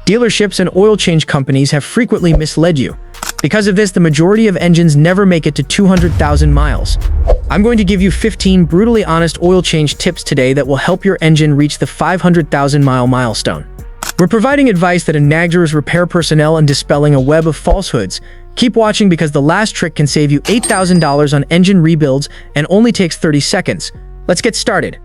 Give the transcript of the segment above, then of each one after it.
Dealerships and oil change companies have frequently misled you. Because of this, the majority of engines never make it to 200,000 miles. I'm going to give you 15 brutally honest oil change tips today that will help your engine reach the 500,000 mile milestone. We're providing advice that engages repair personnel and dispelling a web of falsehoods. Keep watching because the last trick can save you $8,000 on engine rebuilds and only takes 30 seconds. Let's get started.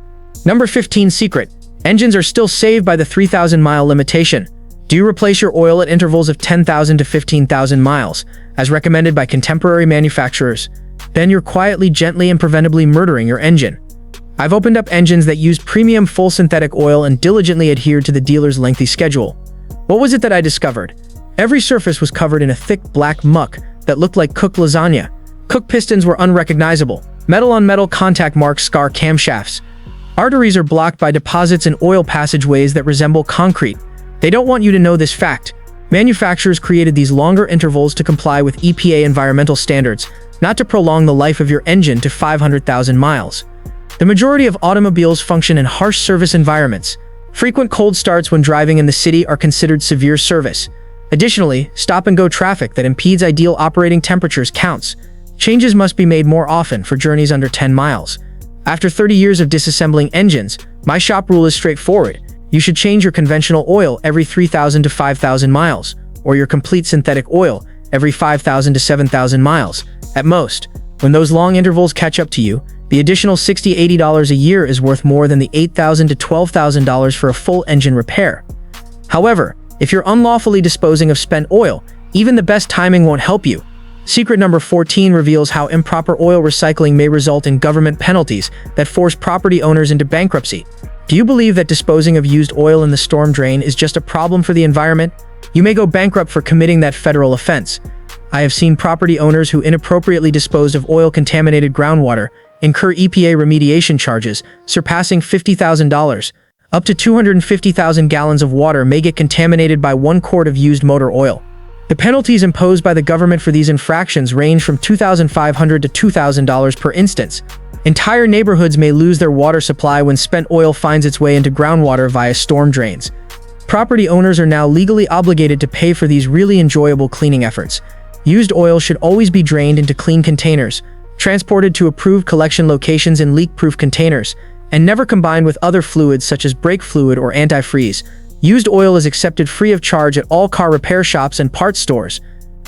Number 15 secret. Engines are still saved by the 3,000 mile limitation. Do you replace your oil at intervals of 10,000 to 15,000 miles, as recommended by contemporary manufacturers? Then you're quietly, gently, and preventably murdering your engine. I've opened up engines that use premium full synthetic oil and diligently adhered to the dealer's lengthy schedule. What was it that I discovered? Every surface was covered in a thick black muck that looked like cooked lasagna. Cooked pistons were unrecognizable. Metal-on-metal contact marks scar camshafts. Arteries are blocked by deposits in oil passageways that resemble concrete. They don't want you to know this fact. Manufacturers created these longer intervals to comply with EPA environmental standards, not to prolong the life of your engine to 500,000 miles. The majority of automobiles function in harsh service environments. Frequent cold starts when driving in the city are considered severe service. Additionally, stop-and-go traffic that impedes ideal operating temperatures counts. Changes must be made more often for journeys under 10 miles. After 30 years of disassembling engines, my shop rule is straightforward. You should change your conventional oil every 3,000 to 5,000 miles, or your complete synthetic oil every 5,000 to 7,000 miles, at most. When those long intervals catch up to you, the additional $60–80 a year is worth more than the $8,000 to $12,000 for a full engine repair. However, if you're unlawfully disposing of spent oil, even the best timing won't help you. Secret number 14 reveals how improper oil recycling may result in government penalties that force property owners into bankruptcy. Do you believe that disposing of used oil in the storm drain is just a problem for the environment? You may go bankrupt for committing that federal offense. I have seen property owners who inappropriately disposed of oil-contaminated groundwater incur EPA remediation charges surpassing $50,000. Up to 250,000 gallons of water may get contaminated by 1 quart of used motor oil. The penalties imposed by the government for these infractions range from $2,500 to $2,000 per instance. Entire neighborhoods may lose their water supply when spent oil finds its way into groundwater via storm drains. Property owners are now legally obligated to pay for these really enjoyable cleaning efforts. Used oil should always be drained into clean containers, transported to approved collection locations in leak-proof containers, and never combined with other fluids such as brake fluid or antifreeze. Used oil is accepted free of charge at all car repair shops and parts stores.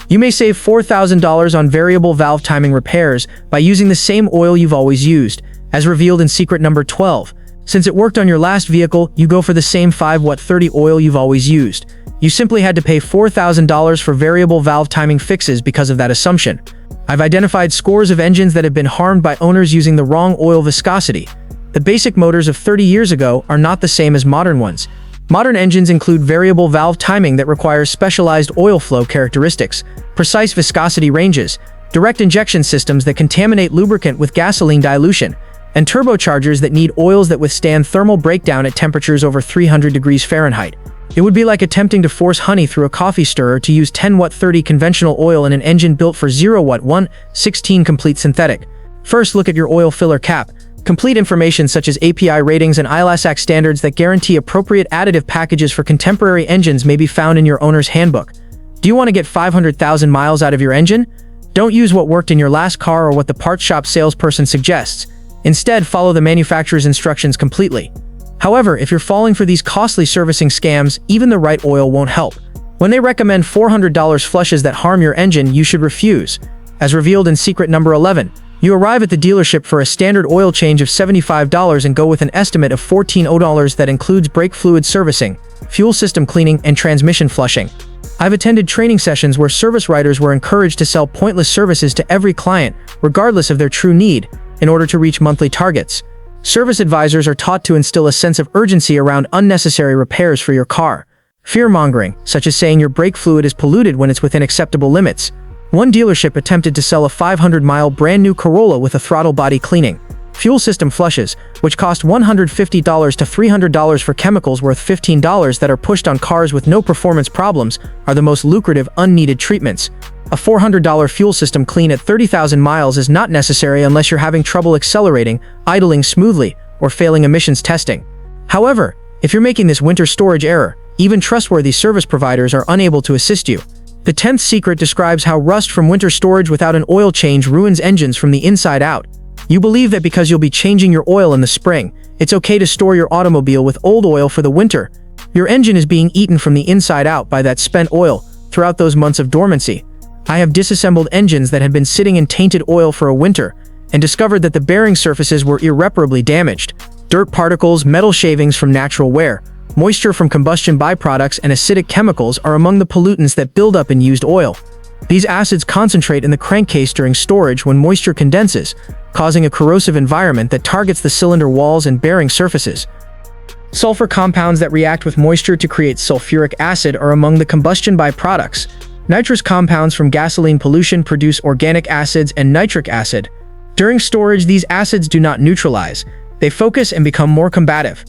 You may save $4,000 on variable valve timing repairs by using the same oil you've always used, as revealed in secret number 12. Since it worked on your last vehicle, you go for the same 5W30 oil you've always used. You simply had to pay $4,000 for variable valve timing fixes because of that assumption. I've identified scores of engines that have been harmed by owners using the wrong oil viscosity. The basic motors of 30 years ago are not the same as modern ones. Modern engines include variable valve timing that requires specialized oil flow characteristics, precise viscosity ranges, direct injection systems that contaminate lubricant with gasoline dilution, and turbochargers that need oils that withstand thermal breakdown at temperatures over 300 degrees Fahrenheit. It would be like attempting to force honey through a coffee stirrer to use 10W30 conventional oil in an engine built for 0W116 complete synthetic. First, look at your oil filler cap. Complete information such as API ratings and ILASAC standards that guarantee appropriate additive packages for contemporary engines may be found in your owner's handbook. Do you want to get 500,000 miles out of your engine? Don't use what worked in your last car or what the parts shop salesperson suggests. Instead, follow the manufacturer's instructions completely. However, if you're falling for these costly servicing scams, even the right oil won't help. When they recommend $400 flushes that harm your engine, you should refuse. As revealed in secret number 11, you arrive at the dealership for a standard oil change of $75 and go with an estimate of $1400 that includes brake fluid servicing, fuel system cleaning, and transmission flushing. I've attended training sessions where service writers were encouraged to sell pointless services to every client, regardless of their true need, in order to reach monthly targets. Service advisors are taught to instill a sense of urgency around unnecessary repairs for your car. Fear-mongering, such as saying your brake fluid is polluted when it's within acceptable limits. One dealership attempted to sell a 500-mile brand-new Corolla with a throttle body cleaning. Fuel system flushes, which cost $150 to $300 for chemicals worth $15 that are pushed on cars with no performance problems, are the most lucrative, unneeded treatments. A $400 fuel system clean at 30,000 miles is not necessary unless you're having trouble accelerating, idling smoothly, or failing emissions testing. However, if you're making this winter storage error, even trustworthy service providers are unable to assist you. The 10th secret describes how rust from winter storage without an oil change ruins engines from the inside out. You believe that because you'll be changing your oil in the spring, it's okay to store your automobile with old oil for the winter. Your engine is being eaten from the inside out by that spent oil throughout those months of dormancy. I have disassembled engines that had been sitting in tainted oil for a winter and discovered that the bearing surfaces were irreparably damaged. Dirt particles, metal shavings from natural wear, moisture from combustion byproducts, and acidic chemicals are among the pollutants that build up in used oil. These acids concentrate in the crankcase during storage when moisture condenses, causing a corrosive environment that targets the cylinder walls and bearing surfaces. Sulfur compounds that react with moisture to create sulfuric acid are among the combustion byproducts. Nitrous compounds from gasoline pollution produce organic acids and nitric acid. During storage, these acids do not neutralize. They focus and become more combative.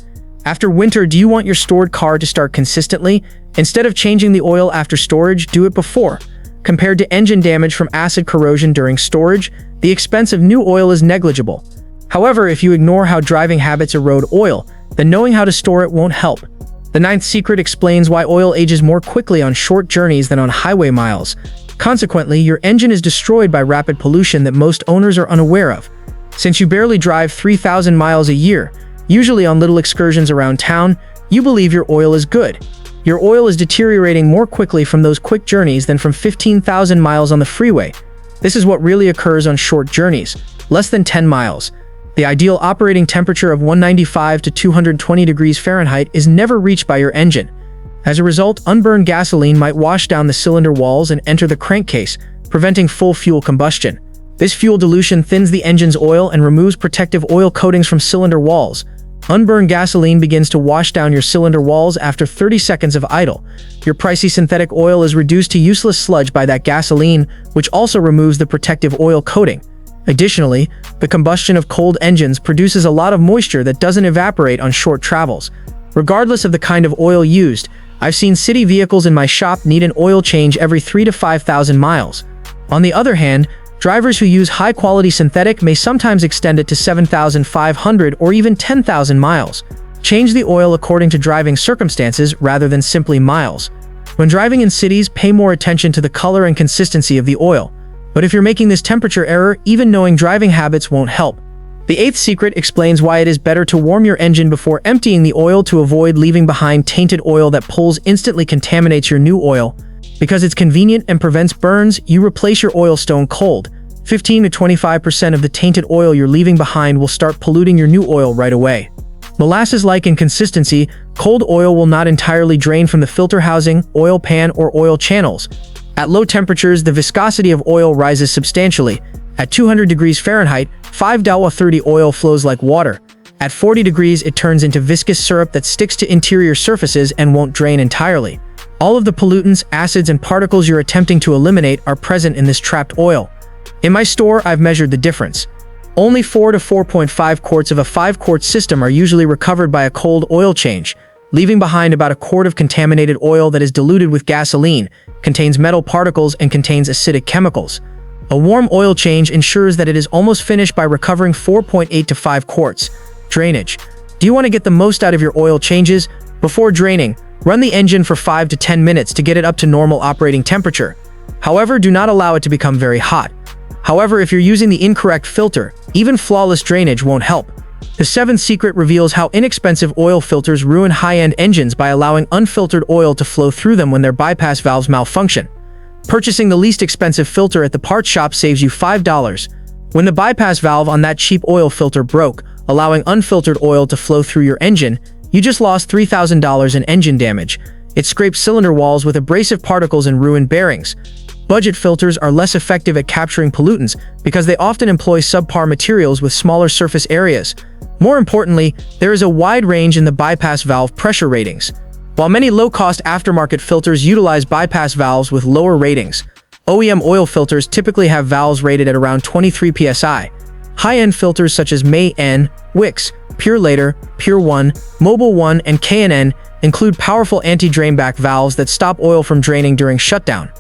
After winter, do you want your stored car to start consistently? Instead of changing the oil after storage, do it before. Compared to engine damage from acid corrosion during storage, the expense of new oil is negligible. However, if you ignore how driving habits erode oil, then knowing how to store it won't help. The 9th secret explains why oil ages more quickly on short journeys than on highway miles. Consequently, your engine is destroyed by rapid pollution that most owners are unaware of. Since you barely drive 3,000 miles a year, usually on little excursions around town, you believe your oil is good. Your oil is deteriorating more quickly from those quick journeys than from 15,000 miles on the freeway. This is what really occurs on short journeys, less than 10 miles. The ideal operating temperature of 195 to 220 degrees Fahrenheit is never reached by your engine. As a result, unburned gasoline might wash down the cylinder walls and enter the crankcase, preventing full fuel combustion. This fuel dilution thins the engine's oil and removes protective oil coatings from cylinder walls. Unburned gasoline begins to wash down your cylinder walls after 30 seconds of idle. Your pricey synthetic oil is reduced to useless sludge by that gasoline, which also removes the protective oil coating. Additionally, the combustion of cold engines produces a lot of moisture that doesn't evaporate on short travels. Regardless of the kind of oil used, I've seen city vehicles in my shop need an oil change every 3,000 to 5,000 miles. On the other hand, drivers who use high-quality synthetic may sometimes extend it to 7,500 or even 10,000 miles. Change the oil according to driving circumstances rather than simply miles. When driving in cities, pay more attention to the color and consistency of the oil. But if you're making this temperature error, even knowing driving habits won't help. The 8th secret explains why it is better to warm your engine before emptying the oil to avoid leaving behind tainted oil that instantly contaminates your new oil. Because it's convenient and prevents burns, you replace your oil stone cold. 15 to 25% of the tainted oil you're leaving behind will start polluting your new oil right away. Molasses-like in consistency, cold oil will not entirely drain from the filter housing, oil pan, or oil channels. At low temperatures, the viscosity of oil rises substantially. At 200 degrees Fahrenheit, 5-30 oil flows like water. At 40 degrees, it turns into viscous syrup that sticks to interior surfaces and won't drain entirely. All of the pollutants, acids, and particles you're attempting to eliminate are present in this trapped oil. In my store, I've measured the difference. Only 4 to 4.5 quarts of a 5-quart system are usually recovered by a cold oil change, leaving behind about a quart of contaminated oil that is diluted with gasoline, contains metal particles, and contains acidic chemicals. A warm oil change ensures that it is almost finished by recovering 4.8 to 5 quarts. Drainage. Do you want to get the most out of your oil changes? Before draining, run the engine for 5 to 10 minutes to get it up to normal operating temperature. However, do not allow it to become very hot. However, if you're using the incorrect filter, even flawless drainage won't help. The 7th secret reveals how inexpensive oil filters ruin high-end engines by allowing unfiltered oil to flow through them when their bypass valves malfunction. Purchasing the least expensive filter at the parts shop saves you $5. When the bypass valve on that cheap oil filter broke, allowing unfiltered oil to flow through your engine, you just lost $3,000 in engine damage. It scraped cylinder walls with abrasive particles and ruined bearings. Budget filters are less effective at capturing pollutants because they often employ subpar materials with smaller surface areas. More importantly, there is a wide range in the bypass valve pressure ratings. While many low-cost aftermarket filters utilize bypass valves with lower ratings, OEM oil filters typically have valves rated at around 23 psi. High-end filters such as May-N, Wix, Pure Later, Pure 1, Mobile 1, and K&N include powerful anti-drainback valves that stop oil from draining during shutdown.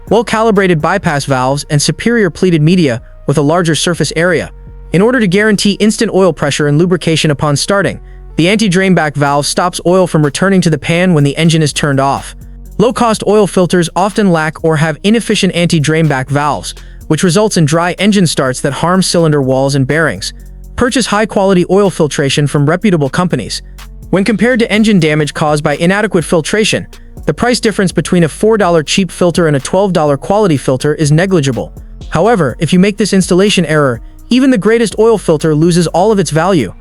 Well-calibrated bypass valves and superior pleated media with a larger surface area. In order to guarantee instant oil pressure and lubrication upon starting, The anti-drainback valve stops oil from returning to the pan when the engine is turned off. Low-cost oil filters often lack or have inefficient anti-drainback valves, which results in dry engine starts that harm cylinder walls and bearings. Purchase high-quality oil filtration from reputable companies. When compared to engine damage caused by inadequate filtration, the price difference between a $4 cheap filter and a $12 quality filter is negligible. However, if you make this installation error, even the greatest oil filter loses all of its value.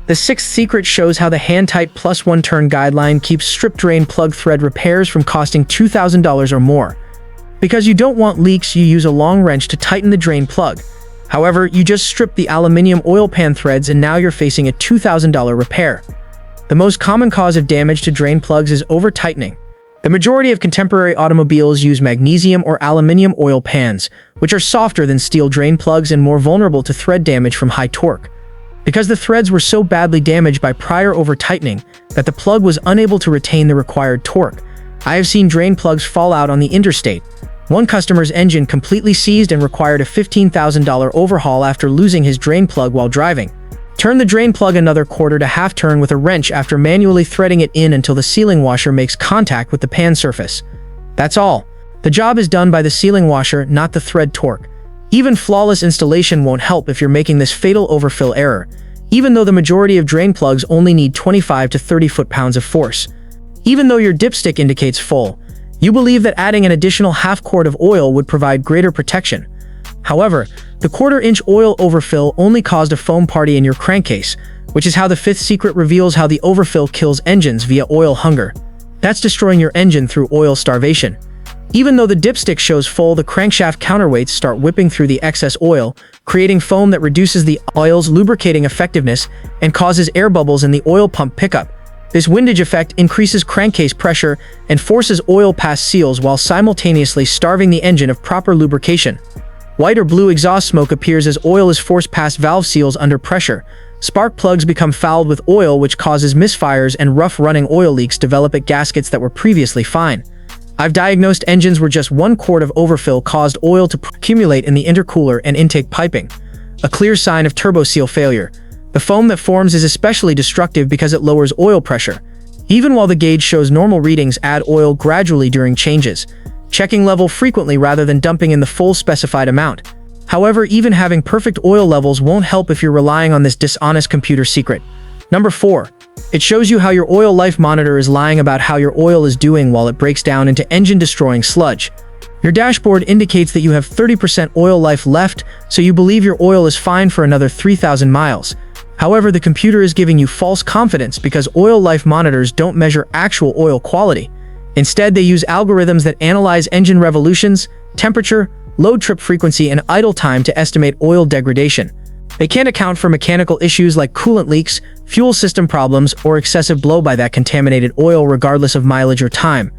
The sixth secret shows how the hand-tight plus one-turn guideline keeps strip drain plug thread repairs from costing $2,000 or more. Because you don't want leaks, you use a long wrench to tighten the drain plug. However, you just strip the aluminum oil pan threads and now you're facing a $2,000 repair. The most common cause of damage to drain plugs is over-tightening. The majority of contemporary automobiles use magnesium or aluminum oil pans, which are softer than steel drain plugs and more vulnerable to thread damage from high torque. Because the threads were so badly damaged by prior over-tightening that the plug was unable to retain the required torque, I have seen drain plugs fall out on the interstate. One customer's engine completely seized and required a $15,000 overhaul after losing his drain plug while driving. Turn the drain plug another quarter to half turn with a wrench after manually threading it in until the sealing washer makes contact with the pan surface. That's all. The job is done by the sealing washer, not the thread torque. Even flawless installation won't help if you're making this fatal overfill error, even though the majority of drain plugs only need 25 to 30 foot-pounds of force. Even though your dipstick indicates full, you believe that adding an additional half quart of oil would provide greater protection. However, the quarter-inch oil overfill only caused a foam party in your crankcase, which is how the fifth secret reveals how the overfill kills engines via oil hunger. That's destroying your engine through oil starvation. Even though the dipstick shows full, the crankshaft counterweights start whipping through the excess oil, creating foam that reduces the oil's lubricating effectiveness and causes air bubbles in the oil pump pickup. This windage effect increases crankcase pressure and forces oil past seals while simultaneously starving the engine of proper lubrication. White or blue exhaust smoke appears as oil is forced past valve seals under pressure. Spark plugs become fouled with oil, which causes misfires, and rough-running oil leaks develop at gaskets that were previously fine. I've diagnosed engines where just 1 quart of overfill caused oil to accumulate in the intercooler and intake piping, a clear sign of turbo seal failure. The foam that forms is especially destructive because it lowers oil pressure. Even while the gauge shows normal readings, add oil gradually during changes, checking level frequently rather than dumping in the full specified amount. However, even having perfect oil levels won't help if you're relying on this dishonest computer secret. Number 4. It shows you how your oil life monitor is lying about how your oil is doing while it breaks down into engine-destroying sludge. Your dashboard indicates that you have 30% oil life left, so you believe your oil is fine for another 3,000 miles. However, the computer is giving you false confidence because oil life monitors don't measure actual oil quality. Instead, they use algorithms that analyze engine revolutions, temperature, load trip frequency, and idle time to estimate oil degradation. They can't account for mechanical issues like coolant leaks, fuel system problems, or excessive blow by that contaminated oil regardless of mileage or time.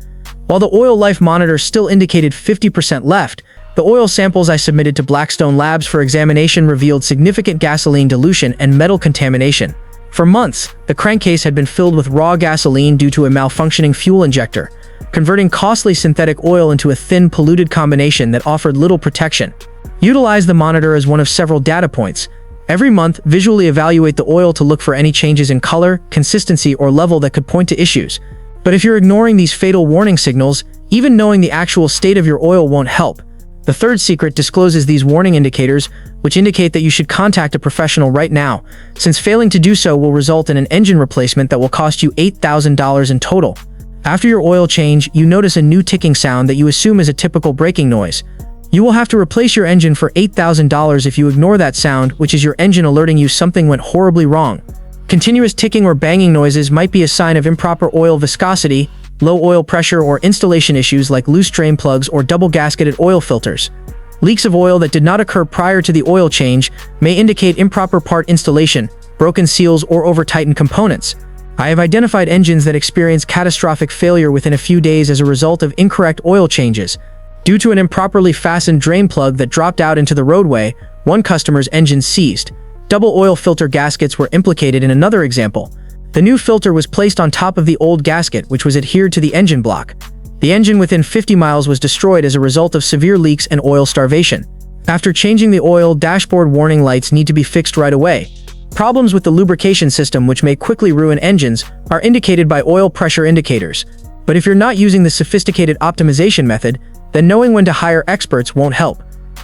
While the oil life monitor still indicated 50% left, the oil samples I submitted to Blackstone Labs for examination revealed significant gasoline dilution and metal contamination. For months, the crankcase had been filled with raw gasoline due to a malfunctioning fuel injector, converting costly synthetic oil into a thin, polluted combination that offered little protection. Utilize the monitor as one of several data points. Every month, visually evaluate the oil to look for any changes in color, consistency, or level that could point to issues. But if you're ignoring these fatal warning signals, even knowing the actual state of your oil won't help. The third secret discloses these warning indicators, which indicate that you should contact a professional right now, since failing to do so will result in an engine replacement that will cost you $8,000 in total. After your oil change, you notice a new ticking sound that you assume is a typical braking noise. You will have to replace your engine for $8,000 if you ignore that sound, which is your engine alerting you something went horribly wrong. Continuous ticking or banging noises might be a sign of improper oil viscosity, low oil pressure, or installation issues like loose drain plugs or double-gasketed oil filters. Leaks of oil that did not occur prior to the oil change may indicate improper part installation, broken seals, or over-tightened components. I have identified engines that experience catastrophic failure within a few days as a result of incorrect oil changes. Due to an improperly fastened drain plug that dropped out into the roadway, one customer's engine seized. Double oil filter gaskets were implicated in another example. The new filter was placed on top of the old gasket, which was adhered to the engine block. The engine within 50 miles was destroyed as a result of severe leaks and oil starvation. After changing the oil, dashboard warning lights need to be fixed right away. Problems with the lubrication system, which may quickly ruin engines, are indicated by oil pressure indicators. But if you're not using the sophisticated optimization method, then knowing when to hire experts won't help.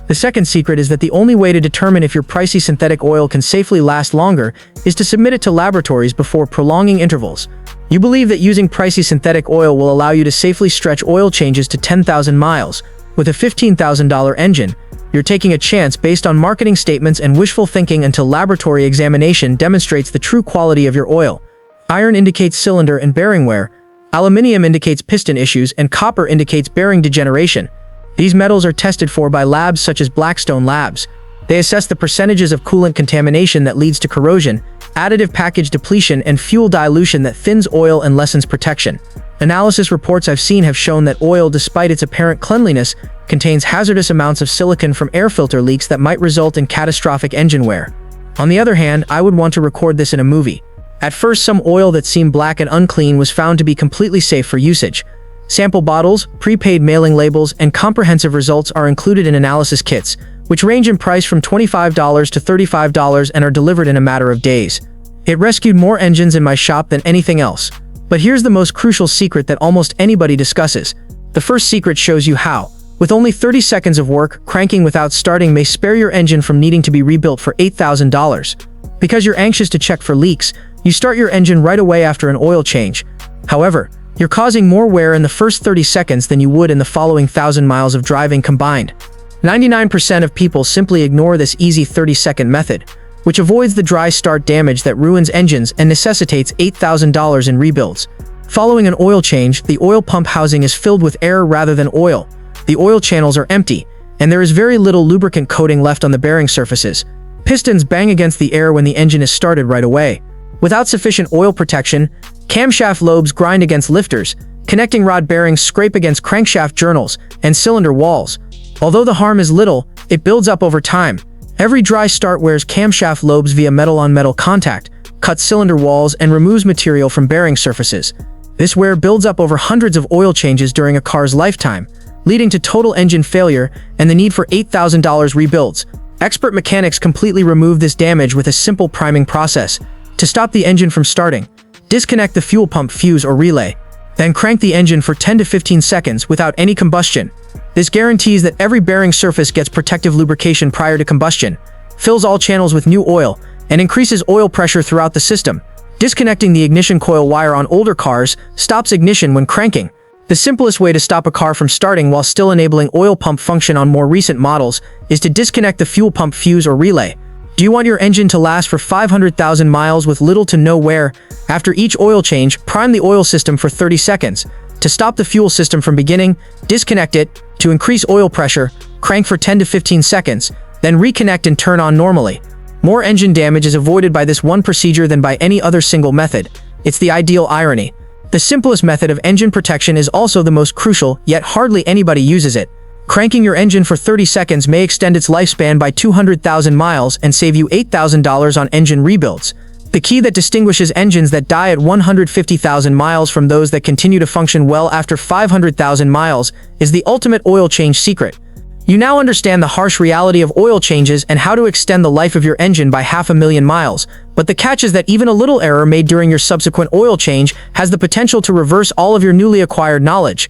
The second secret is that the only way to determine if your pricey synthetic oil can safely last longer is to submit it to laboratories before prolonging intervals. You believe that using pricey synthetic oil will allow you to safely stretch oil changes to 10,000 miles. With a $15,000 engine, you're taking a chance based on marketing statements and wishful thinking until laboratory examination demonstrates the true quality of your oil. Iron indicates cylinder and bearing wear, aluminium indicates piston issues, and copper indicates bearing degeneration. These metals are tested for by labs such as Blackstone Labs. They assess the percentages of coolant contamination that leads to corrosion, additive package depletion, and fuel dilution that thins oil and lessens protection. Analysis reports I've seen have shown that oil, despite its apparent cleanliness, contains hazardous amounts of silicon from air filter leaks that might result in catastrophic engine wear. On the other hand, I would want to record this in a movie. At first, some oil that seemed black and unclean was found to be completely safe for usage. Sample bottles, prepaid mailing labels, and comprehensive results are included in analysis kits, which range in price from $25 to $35 and are delivered in a matter of days. It rescued more engines in my shop than anything else. But here's the most crucial secret that almost anybody discusses. The first secret shows you how. With only 30 seconds of work, cranking without starting may spare your engine from needing to be rebuilt for $8,000. Because you're anxious to check for leaks, you start your engine right away after an oil change. However, you're causing more wear in the first 30 seconds than you would in the following 1,000 miles of driving combined. 99% of people simply ignore this easy 30-second method, which avoids the dry start damage that ruins engines and necessitates $8,000 in rebuilds. Following an oil change, the oil pump housing is filled with air rather than oil. The oil channels are empty, and there is very little lubricant coating left on the bearing surfaces. Pistons bang against the air when the engine is started right away. Without sufficient oil protection, camshaft lobes grind against lifters, connecting rod bearings scrape against crankshaft journals and cylinder walls. Although the harm is little, it builds up over time. Every dry start wears camshaft lobes via metal-on-metal contact, cuts cylinder walls, and removes material from bearing surfaces. This wear builds up over hundreds of oil changes during a car's lifetime, leading to total engine failure and the need for $8,000 rebuilds. Expert mechanics completely remove this damage with a simple priming process. To stop the engine from starting, disconnect the fuel pump fuse or relay. Then crank the engine for 10 to 15 seconds without any combustion. This guarantees that every bearing surface gets protective lubrication prior to combustion, fills all channels with new oil, and increases oil pressure throughout the system. Disconnecting the ignition coil wire on older cars stops ignition when cranking. The simplest way to stop a car from starting while still enabling oil pump function on more recent models is to disconnect the fuel pump fuse or relay. Do you want your engine to last for 500,000 miles with little to no wear? After each oil change, prime the oil system for 30 seconds. To stop the fuel system from beginning, disconnect it. To increase oil pressure, crank for 10 to 15 seconds, then reconnect and turn on normally. More engine damage is avoided by this one procedure than by any other single method. It's the ideal irony. The simplest method of engine protection is also the most crucial, yet hardly anybody uses it. Cranking your engine for 30 seconds may extend its lifespan by 200,000 miles and save you $8,000 on engine rebuilds. The key that distinguishes engines that die at 150,000 miles from those that continue to function well after 500,000 miles is the ultimate oil change secret. You now understand the harsh reality of oil changes and how to extend the life of your engine by 500,000 miles, but the catch is that even a little error made during your subsequent oil change has the potential to reverse all of your newly acquired knowledge.